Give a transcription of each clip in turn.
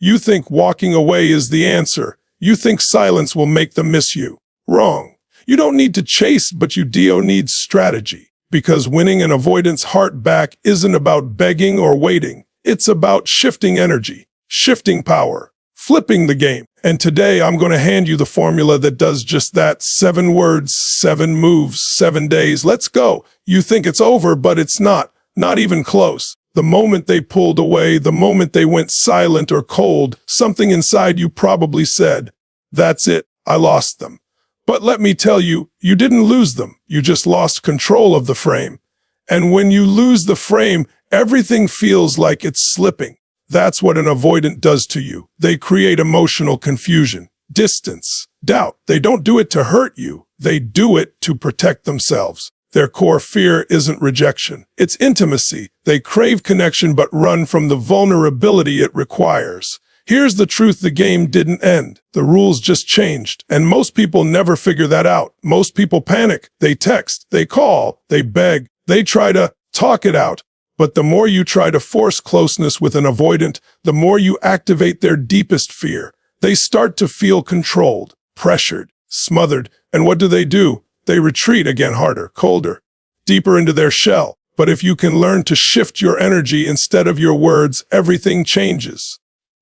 You think walking away is the answer. You think silence will make them miss you. Wrong. You don't need to chase, but you do need strategy. Because winning an avoidance heart back isn't about begging or waiting. It's about shifting energy, shifting power, flipping the game. And today I'm going to hand you the formula that does just that. 7 words, 7 moves, 7 days. Let's go. You think it's over, but it's not. Not even close. The moment they pulled away, the moment they went silent or cold, something inside you probably said, "That's it, I lost them." But let me tell you, you didn't lose them. You just lost control of the frame. And when you lose the frame, everything feels like it's slipping. That's what an avoidant does to you. They create emotional confusion, distance, doubt. They don't do it to hurt you. They do it to protect themselves. Their core fear isn't rejection. It's intimacy. They crave connection but run from the vulnerability it requires. Here's the truth: the game didn't end. The rules just changed. And most people never figure that out. Most people panic. They text. They call. They beg. They try to talk it out. But the more you try to force closeness with an avoidant, the more you activate their deepest fear. They start to feel controlled, pressured, smothered. And what do? They retreat again, harder, colder, deeper into their shell. But if you can learn to shift your energy instead of your words, everything changes.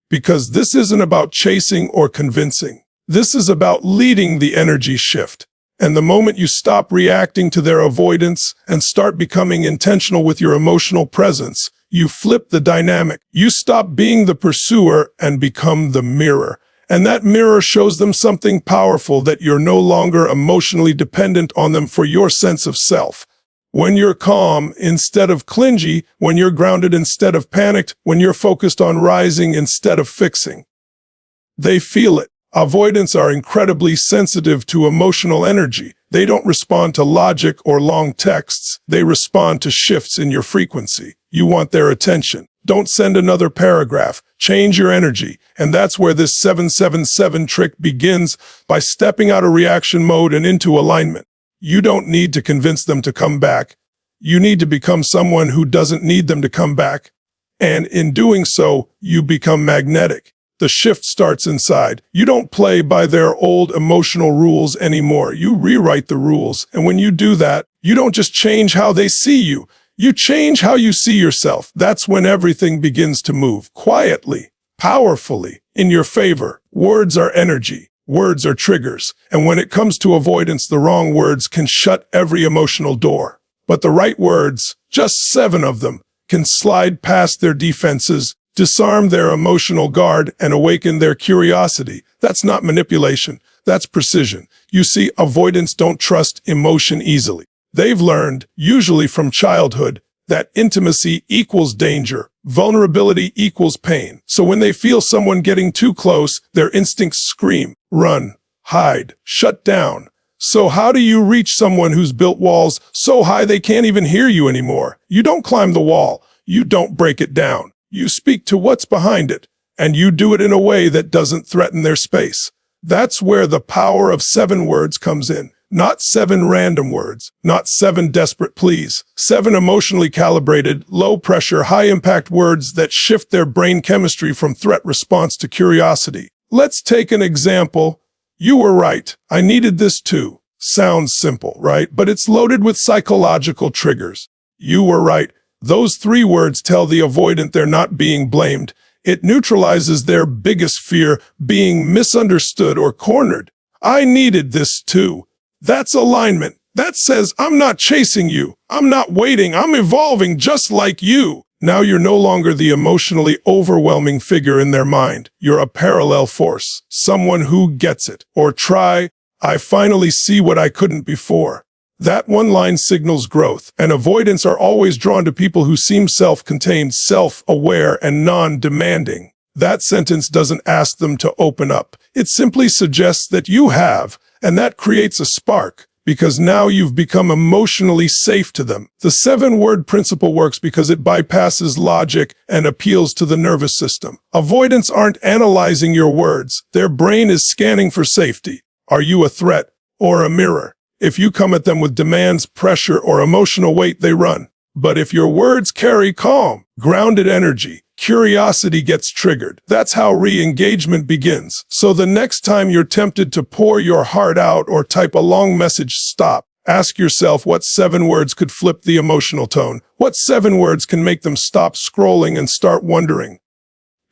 Because this isn't about chasing or convincing. This is about leading the energy shift. And the moment you stop reacting to their avoidance and start becoming intentional with your emotional presence, you flip the dynamic. You stop being the pursuer and become the mirror. And that mirror shows them something powerful: that you're no longer emotionally dependent on them for your sense of self. When you're calm instead of clingy, when you're grounded instead of panicked, when you're focused on rising instead of fixing. They feel it. Avoidants are incredibly sensitive to emotional energy. They don't respond to logic or long texts. They respond to shifts in your frequency. You want their attention. Don't send another paragraph. Change your energy. And that's where this 777 trick begins, by stepping out of reaction mode and into alignment. You don't need to convince them to come back. You need to become someone who doesn't need them to come back. And in doing so, you become magnetic. The shift starts inside. You don't play by their old emotional rules anymore. You rewrite the rules. And when you do that, you don't just change how they see you. You change how you see yourself. That's when everything begins to move quietly, powerfully, in your favor. Words are energy. Words are triggers. And when it comes to avoidance, the wrong words can shut every emotional door. But the right words, just 7 of them, can slide past their defenses, disarm their emotional guard, and awaken their curiosity. That's not manipulation. That's precision. You see, avoidants don't trust emotion easily. They've learned, usually from childhood, that intimacy equals danger, vulnerability equals pain. So when they feel someone getting too close, their instincts scream, run, hide, shut down. So how do you reach someone who's built walls so high they can't even hear you anymore? You don't climb the wall. You don't break it down. You speak to what's behind it, and you do it in a way that doesn't threaten their space. That's where the power of 7 words comes in. Not 7 random words, not 7 desperate pleas, 7 emotionally calibrated, low-pressure, high-impact words that shift their brain chemistry from threat response to curiosity. Let's take an example. You were right. I needed this too. Sounds simple, right? But it's loaded with psychological triggers. You were right. Those 3 words tell the avoidant they're not being blamed. It neutralizes their biggest fear, being misunderstood or cornered. I needed this too. That's alignment. That says, I'm not chasing you. I'm not waiting. I'm evolving just like you. Now you're no longer the emotionally overwhelming figure in their mind. You're a parallel force, someone who gets it. Or try, I finally see what I couldn't before. That one line signals growth, and avoidants are always drawn to people who seem self-contained, self-aware, and non-demanding. That sentence doesn't ask them to open up. It simply suggests that you have, and that creates a spark, because now you've become emotionally safe to them. The 7-word principle works because it bypasses logic and appeals to the nervous system. Avoidants aren't analyzing your words. Their brain is scanning for safety. Are you a threat or a mirror? If you come at them with demands, pressure, or emotional weight, they run. But if your words carry calm, grounded energy, Curiosity gets triggered. That's how re-engagement begins. So the next time you're tempted to pour your heart out or type a long message, stop. Ask yourself what 7 words could flip the emotional tone. What 7 words can make them stop scrolling and start wondering?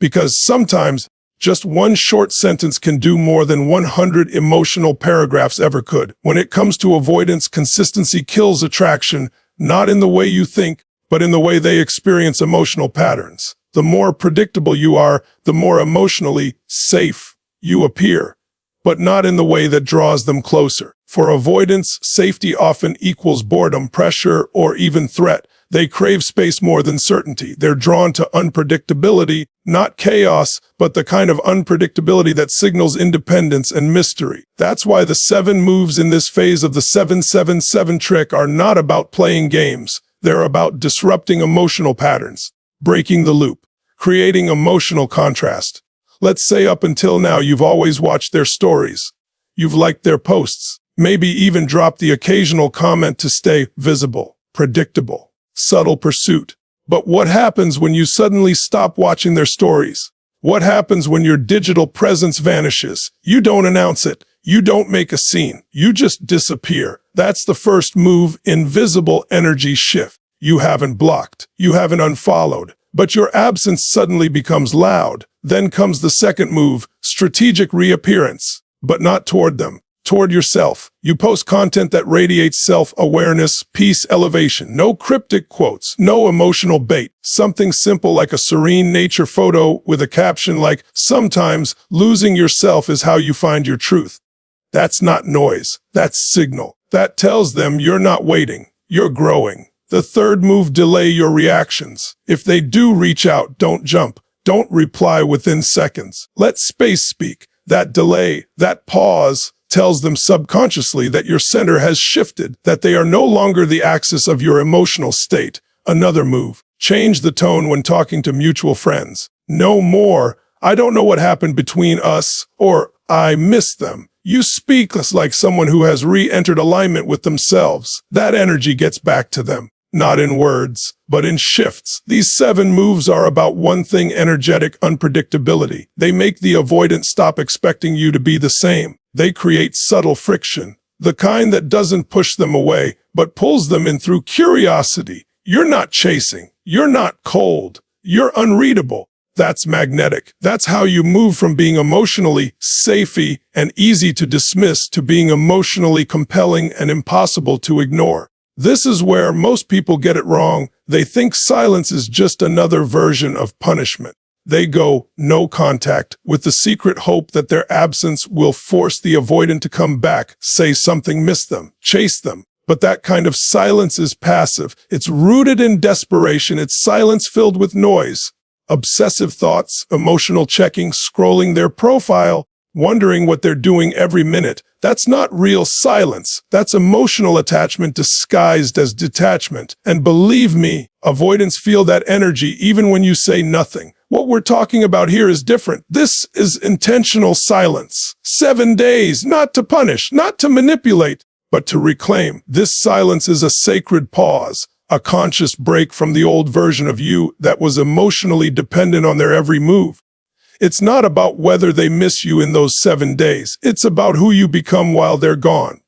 Because sometimes just one short sentence can do more than 100 emotional paragraphs ever could. When it comes to avoidance, consistency kills attraction, not in the way you think, but in the way they experience emotional patterns. The more predictable you are, the more emotionally safe you appear, but not in the way that draws them closer. For avoidance, safety often equals boredom, pressure, or even threat. They crave space more than certainty. They're drawn to unpredictability, not chaos, but the kind of unpredictability that signals independence and mystery. That's why the 7 moves in this phase of the 777 trick are not about playing games. They're about disrupting emotional patterns, breaking the loop, creating emotional contrast. Let's say up until now you've always watched their stories. You've liked their posts, maybe even dropped the occasional comment to stay visible, predictable. Subtle pursuit. But what happens when you suddenly stop watching their stories? What happens when your digital presence vanishes? You don't announce it. You don't make a scene. You just disappear. That's the first move, invisible energy shift. You haven't blocked. You haven't unfollowed. But your absence suddenly becomes loud. Then comes the second move, strategic reappearance. But not toward them. Toward yourself. You post content that radiates self-awareness, peace, elevation. No cryptic quotes, no emotional bait. Something simple like a serene nature photo with a caption like, "Sometimes losing yourself is how you find your truth." That's not noise. That's signal. That tells them you're not waiting. You're growing. The third move, delay your reactions. If they do reach out, don't jump. Don't reply within seconds. Let space speak. That delay, that pause, tells them subconsciously that your center has shifted, that they are no longer the axis of your emotional state. Another move, change the tone when talking to mutual friends. No more, "I don't know what happened between us," or "I miss them." You speak like someone who has re-entered alignment with themselves. That energy gets back to them, not in words, but in shifts. These 7 moves are about one thing, energetic unpredictability. They make the avoidant stop expecting you to be the same. They create subtle friction, the kind that doesn't push them away, but pulls them in through curiosity. You're not chasing. You're not cold. You're unreadable. That's magnetic. That's how you move from being emotionally safey and easy to dismiss to being emotionally compelling and impossible to ignore. This is where most people get it wrong. They think silence is just another version of punishment. They go no contact with the secret hope that their absence will force the avoidant to come back, say something, miss them, chase them. But that kind of silence is passive. It's rooted in desperation. It's silence filled with noise, obsessive thoughts, emotional checking, scrolling their profile, wondering what they're doing every minute. That's not real silence. That's emotional attachment disguised as detachment. And believe me, avoidants feel that energy even when you say nothing. What we're talking about here is different. This is intentional silence. 7 days, not to punish, not to manipulate, but to reclaim. This silence is a sacred pause, a conscious break from the old version of you that was emotionally dependent on their every move. It's not about whether they miss you in those 7 days. It's about who you become while they're gone.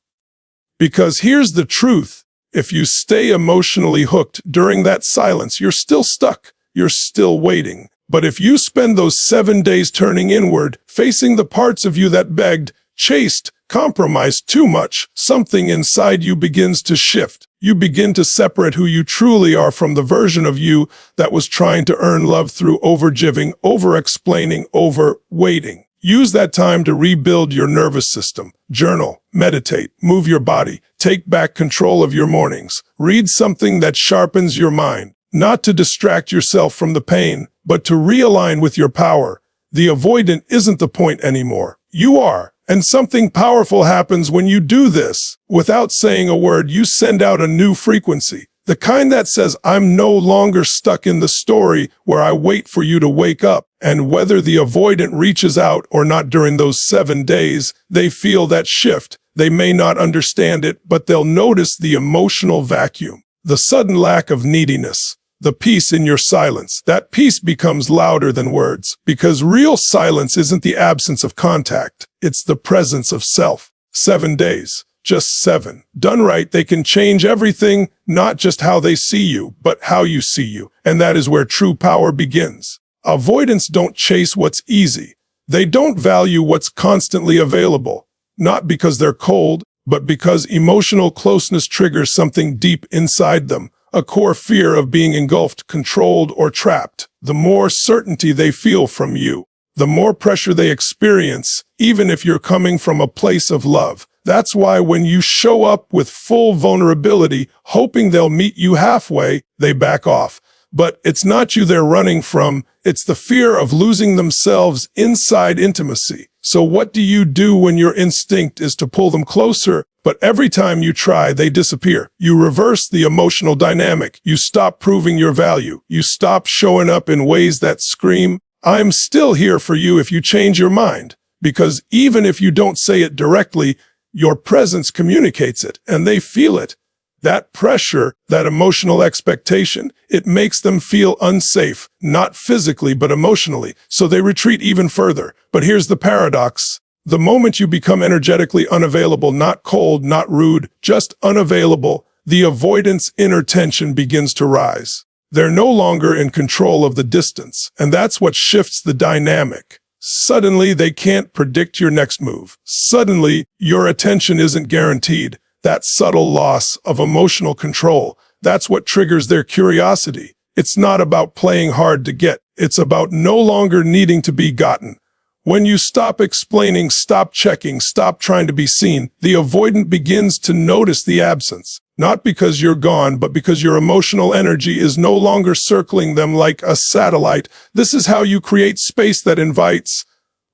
Because here's the truth. If you stay emotionally hooked during that silence, you're still stuck. You're still waiting. But if you spend those 7 days turning inward, facing the parts of you that begged, chased, compromised too much, something inside you begins to shift. You begin to separate who you truly are from the version of you that was trying to earn love through overgiving, over-explaining, over-waiting. Use that time to rebuild your nervous system. Journal, meditate, move your body, take back control of your mornings. Read something that sharpens your mind, not to distract yourself from the pain, but to realign with your power. The avoidant isn't the point anymore. You are. And something powerful happens when you do this. Without saying a word, you send out a new frequency. The kind that says, I'm no longer stuck in the story where I wait for you to wake up. And whether the avoidant reaches out or not during those 7 days, they feel that shift. They may not understand it, but they'll notice the emotional vacuum, the sudden lack of neediness, the peace in your silence. That peace becomes louder than words, because real silence isn't the absence of contact. It's the presence of self. 7 days. Just 7. Done right, they can change everything, not just how they see you, but how you see you. And that is where true power begins. Avoidants don't chase what's easy. They don't value what's constantly available, not because they're cold, but because emotional closeness triggers something deep inside them, a core fear of being engulfed, controlled, or trapped. The more certainty they feel from you, the more pressure they experience, even if you're coming from a place of love. That's why when you show up with full vulnerability, hoping they'll meet you halfway, they back off. But it's not you they're running from, it's the fear of losing themselves inside intimacy. So what do you do when your instinct is to pull them closer, but every time you try, they disappear? You reverse the emotional dynamic. You stop proving your value. You stop showing up in ways that scream, I'm still here for you if you change your mind. Because even if you don't say it directly, your presence communicates it, and they feel it. That pressure, that emotional expectation, it makes them feel unsafe, not physically but emotionally, so they retreat even further. But here's the paradox. The moment you become energetically unavailable, not cold, not rude, just unavailable, the avoidant's inner tension begins to rise. They're no longer in control of the distance, and that's what shifts the dynamic. Suddenly, they can't predict your next move. Suddenly, your attention isn't guaranteed. That subtle loss of emotional control, that's what triggers their curiosity. It's not about playing hard to get. It's about no longer needing to be gotten. When you stop explaining, stop checking, stop trying to be seen, the avoidant begins to notice the absence. Not because you're gone, but because your emotional energy is no longer circling them like a satellite. This is how you create space that invites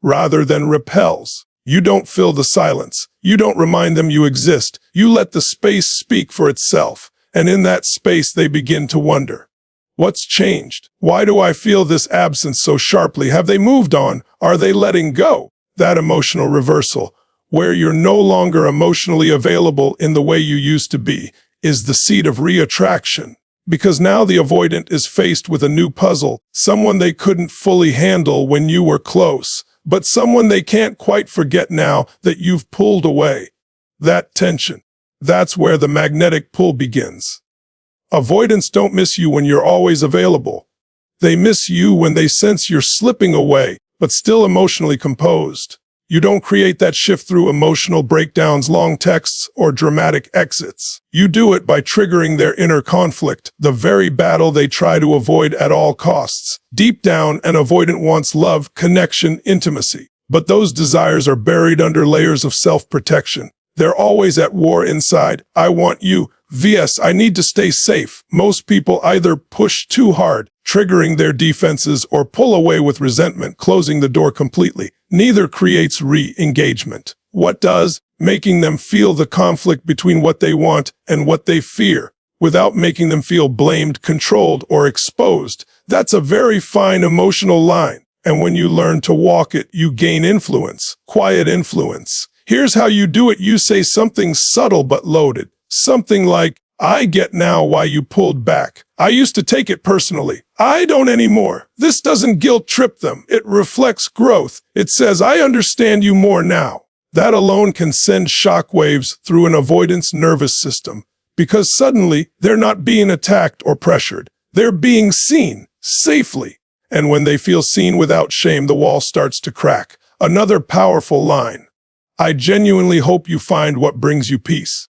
rather than repels. You don't fill the silence. You don't remind them you exist. You let the space speak for itself. And in that space, they begin to wonder. What's changed? Why do I feel this absence so sharply? Have they moved on? Are they letting go? That emotional reversal, where you're no longer emotionally available in the way you used to be, is the seed of reattraction. Because now the avoidant is faced with a new puzzle, someone they couldn't fully handle when you were close, but someone they can't quite forget now that you've pulled away. That tension, that's where the magnetic pull begins. Avoidants don't miss you when you're always available. They miss you when they sense you're slipping away, but still emotionally composed. You don't create that shift through emotional breakdowns, long texts, or dramatic exits. You do it by triggering their inner conflict, the very battle they try to avoid at all costs. Deep down, an avoidant wants love, connection, intimacy. But those desires are buried under layers of self-protection. They're always at war inside. I want you. vs. I need to stay safe. Most people either push too hard, triggering their defenses, or pull away with resentment, closing the door completely. Neither creates re-engagement. What does? Making them feel the conflict between what they want and what they fear, without making them feel blamed, controlled, or exposed. That's a very fine emotional line. And when you learn to walk it, you gain influence, quiet influence. Here's how you do it. You say something subtle but loaded. Something like, I get now why you pulled back. I used to take it personally. I don't anymore. This doesn't guilt trip them. It reflects growth. It says, I understand you more now. That alone can send shockwaves through an avoidant's nervous system, because suddenly they're not being attacked or pressured. They're being seen safely. And when they feel seen without shame, the wall starts to crack. Another powerful line. I genuinely hope you find what brings you peace.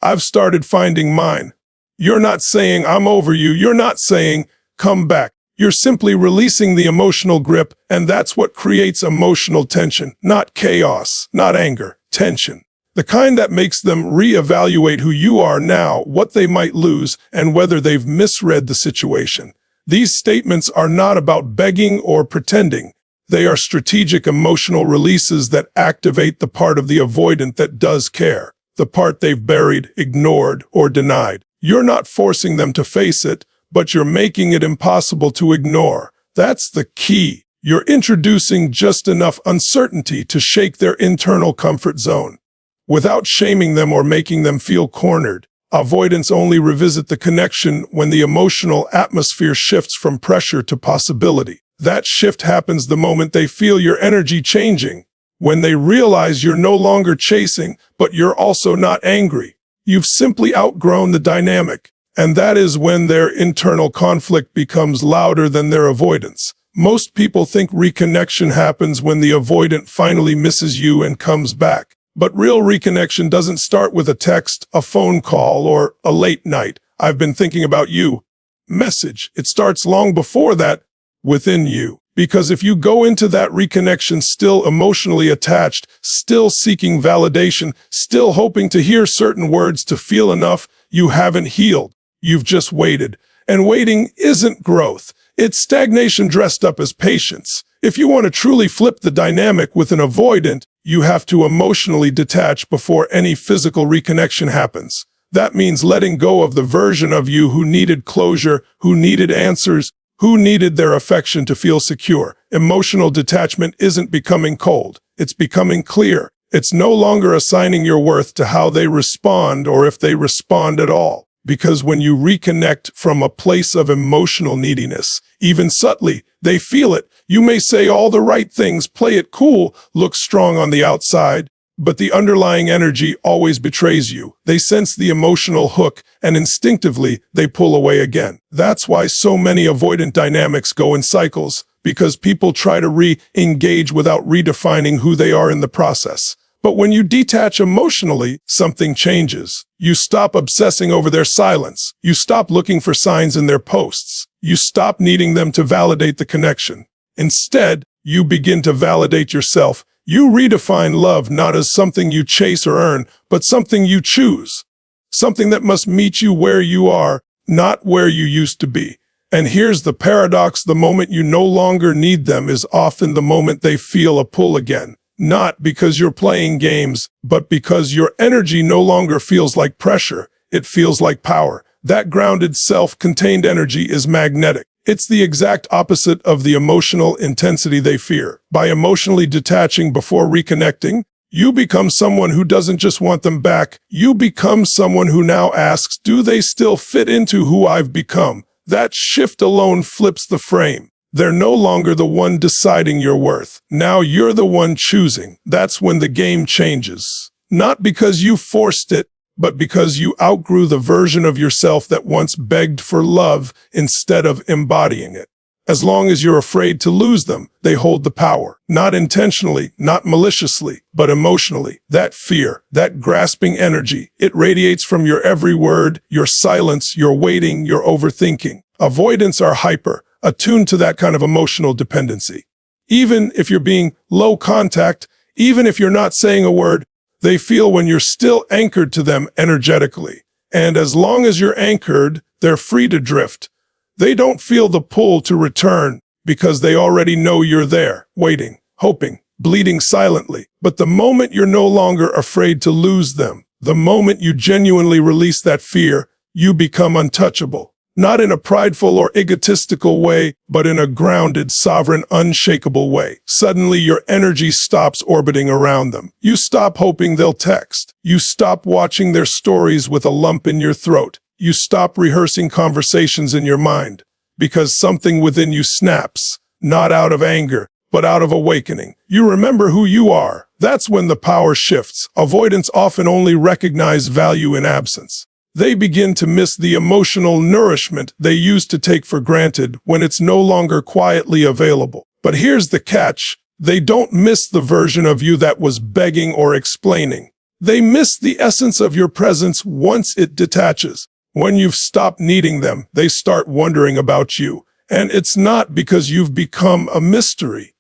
I've started finding mine. You're not saying I'm over you. You're not saying come back. You're simply releasing the emotional grip, and that's what creates emotional tension, not chaos, not anger, tension. The kind that makes them reevaluate who you are now, what they might lose, and whether they've misread the situation. These statements are not about begging or pretending. They are strategic emotional releases that activate the part of the avoidant that does care. The part they've buried, ignored, or denied. You're not forcing them to face it, but you're making it impossible to ignore. That's the key. You're introducing just enough uncertainty to shake their internal comfort zone, without shaming them or making them feel cornered. Avoidants only revisit the connection when the emotional atmosphere shifts from pressure to possibility. That shift happens the moment they feel your energy changing, when they realize you're no longer chasing, but you're also not angry. You've simply outgrown the dynamic, and that is when their internal conflict becomes louder than their avoidance. Most people think reconnection happens when the avoidant finally misses you and comes back. But real reconnection doesn't start with a text, a phone call, or a late night, "I've been thinking about you" message. It starts long before that, within you. Because if you go into that reconnection still emotionally attached, still seeking validation, still hoping to hear certain words to feel enough, you haven't healed. You've just waited. And waiting isn't growth. It's stagnation dressed up as patience. If you want to truly flip the dynamic with an avoidant, you have to emotionally detach before any physical reconnection happens. That means letting go of the version of you who needed closure, who needed answers, who needed their affection to feel secure. Emotional detachment isn't becoming cold. It's becoming clear. It's no longer assigning your worth to how they respond or if they respond at all. Because when you reconnect from a place of emotional neediness, even subtly, they feel it. You may say all the right things, play it cool, look strong on the outside, but the underlying energy always betrays you. They sense the emotional hook, and instinctively, they pull away again. That's why so many avoidant dynamics go in cycles, because people try to re-engage without redefining who they are in the process. But when you detach emotionally, something changes. You stop obsessing over their silence. You stop looking for signs in their posts. You stop needing them to validate the connection. Instead, you begin to validate yourself. You redefine love not as something you chase or earn, but something you choose. Something that must meet you where you are, not where you used to be. And here's the paradox: the moment you no longer need them is often the moment they feel a pull again. Not because you're playing games, but because your energy no longer feels like pressure. It feels like power. That grounded, self-contained energy is magnetic. It's the exact opposite of the emotional intensity they fear. By emotionally detaching before reconnecting, you become someone who doesn't just want them back. You become someone who now asks, do they still fit into who I've become? That shift alone flips the frame. They're no longer the one deciding your worth. Now you're the one choosing. That's when the game changes. Not because you forced it, but because you outgrew the version of yourself that once begged for love instead of embodying it. As long as you're afraid to lose them, they hold the power. Not intentionally, not maliciously, but emotionally. That fear, that grasping energy, it radiates from your every word, your silence, your waiting, your overthinking. Avoidants are hyper, attuned to that kind of emotional dependency. Even if you're being low contact, even if you're not saying a word, they feel when you're still anchored to them energetically. And as long as you're anchored, they're free to drift. They don't feel the pull to return because they already know you're there, waiting, hoping, bleeding silently. But the moment you're no longer afraid to lose them, the moment you genuinely release that fear, you become untouchable. Not in a prideful or egotistical way, but in a grounded, sovereign, unshakable way. Suddenly, your energy stops orbiting around them. You stop hoping they'll text. You stop watching their stories with a lump in your throat. You stop rehearsing conversations in your mind, because something within you snaps, not out of anger, but out of awakening. You remember who you are. That's when the power shifts. Avoidants often only recognize value in absence. They begin to miss the emotional nourishment they used to take for granted when it's no longer quietly available. But here's the catch. They don't miss the version of you that was begging or explaining. They miss the essence of your presence once it detaches. When you've stopped needing them, they start wondering about you. And it's not because you've become a mystery.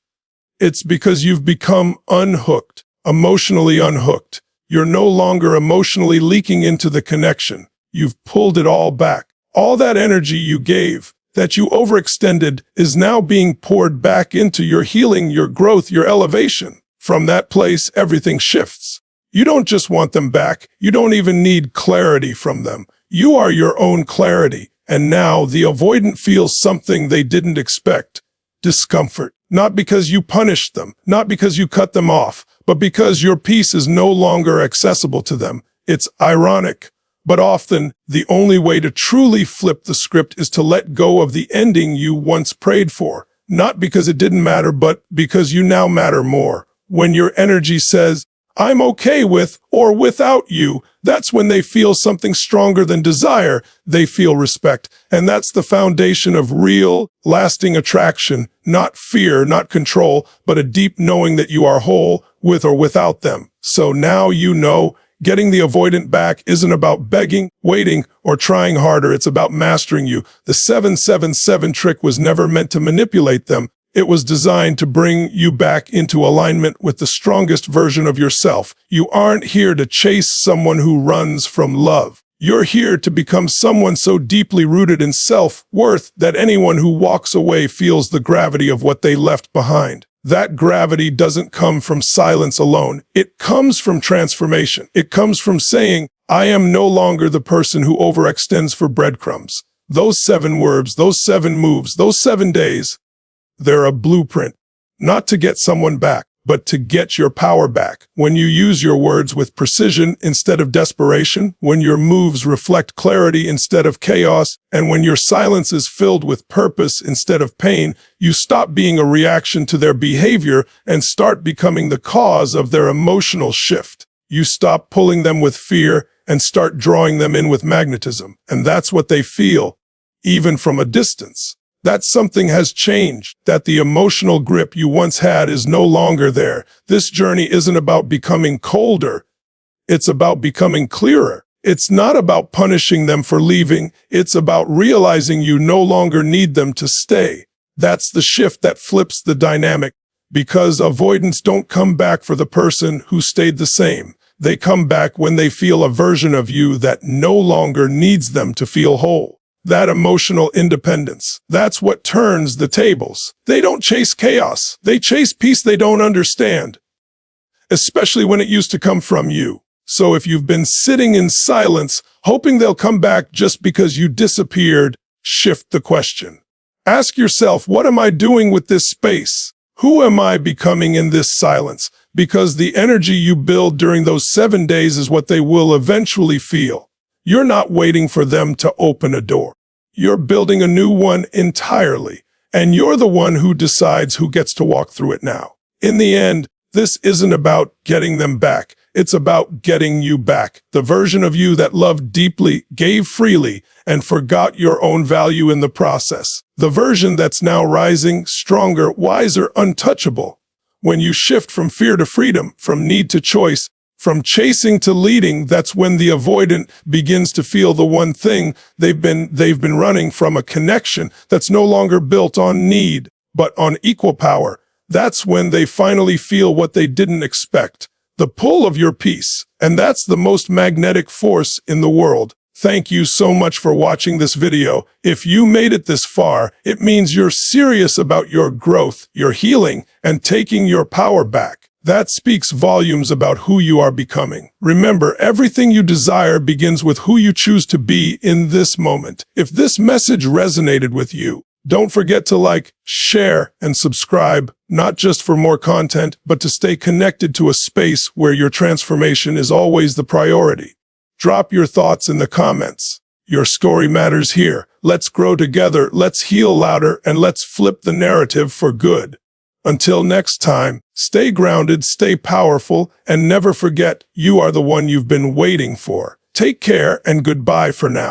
It's because you've become unhooked, emotionally unhooked. You're no longer emotionally leaking into the connection. You've pulled it all back. All that energy you gave, that you overextended, is now being poured back into your healing, your growth, your elevation. From that place, everything shifts. You don't just want them back. You don't even need clarity from them. You are your own clarity. And now the avoidant feels something they didn't expect. Discomfort. Not because you punished them, not because you cut them off, but because your peace is no longer accessible to them. It's ironic. But often, the only way to truly flip the script is to let go of the ending you once prayed for. Not because it didn't matter, but because you now matter more. When your energy says, I'm okay with or without you, that's when they feel something stronger than desire. They feel respect. And that's the foundation of real, lasting attraction. Not fear, not control, but a deep knowing that you are whole with or without them. So now you know, getting the avoidant back isn't about begging, waiting, or trying harder. It's about mastering you. The 777 trick was never meant to manipulate them. It was designed to bring you back into alignment with the strongest version of yourself. You aren't here to chase someone who runs from love. You're here to become someone so deeply rooted in self-worth that anyone who walks away feels the gravity of what they left behind. That gravity doesn't come from silence alone. It comes from transformation. It comes from saying, I am no longer the person who overextends for breadcrumbs. Those 7 words, those 7 moves, those 7 days, they're a blueprint, not to get someone back, but to get your power back. When you use your words with precision instead of desperation, when your moves reflect clarity instead of chaos, and when your silence is filled with purpose instead of pain, you stop being a reaction to their behavior and start becoming the cause of their emotional shift. You stop pulling them with fear and start drawing them in with magnetism. And that's what they feel, even from a distance. That something has changed, that the emotional grip you once had is no longer there. This journey isn't about becoming colder. It's about becoming clearer. It's not about punishing them for leaving. It's about realizing you no longer need them to stay. That's the shift that flips the dynamic, because avoidants don't come back for the person who stayed the same. They come back when they feel a version of you that no longer needs them to feel whole. That emotional independence, that's what turns the tables. They don't chase chaos. They chase peace they don't understand, especially when it used to come from you. So if you've been sitting in silence, hoping they'll come back just because you disappeared, shift the question. Ask yourself, what am I doing with this space? Who am I becoming in this silence? Because the energy you build during those 7 days is what they will eventually feel. You're not waiting for them to open a door. You're building a new one entirely, and you're the one who decides who gets to walk through it now. In the end, this isn't about getting them back. It's about getting you back. The version of you that loved deeply, gave freely, and forgot your own value in the process. The version that's now rising, stronger, wiser, untouchable. When you shift from fear to freedom, from need to choice, from chasing to leading, that's when the avoidant begins to feel the one thing they've been running from, a connection that's no longer built on need, but on equal power. That's when they finally feel what they didn't expect, the pull of your peace. And that's the most magnetic force in the world. Thank you so much for watching this video. If you made it this far, it means you're serious about your growth, your healing, and taking your power back. That speaks volumes about who you are becoming. Remember, everything you desire begins with who you choose to be in this moment. If this message resonated with you, don't forget to like, share, and subscribe, not just for more content, but to stay connected to a space where your transformation is always the priority. Drop your thoughts in the comments. Your story matters here. Let's grow together, let's heal louder, and let's flip the narrative for good. Until next time, stay grounded, stay powerful, and never forget you are the one you've been waiting for. Take care and goodbye for now.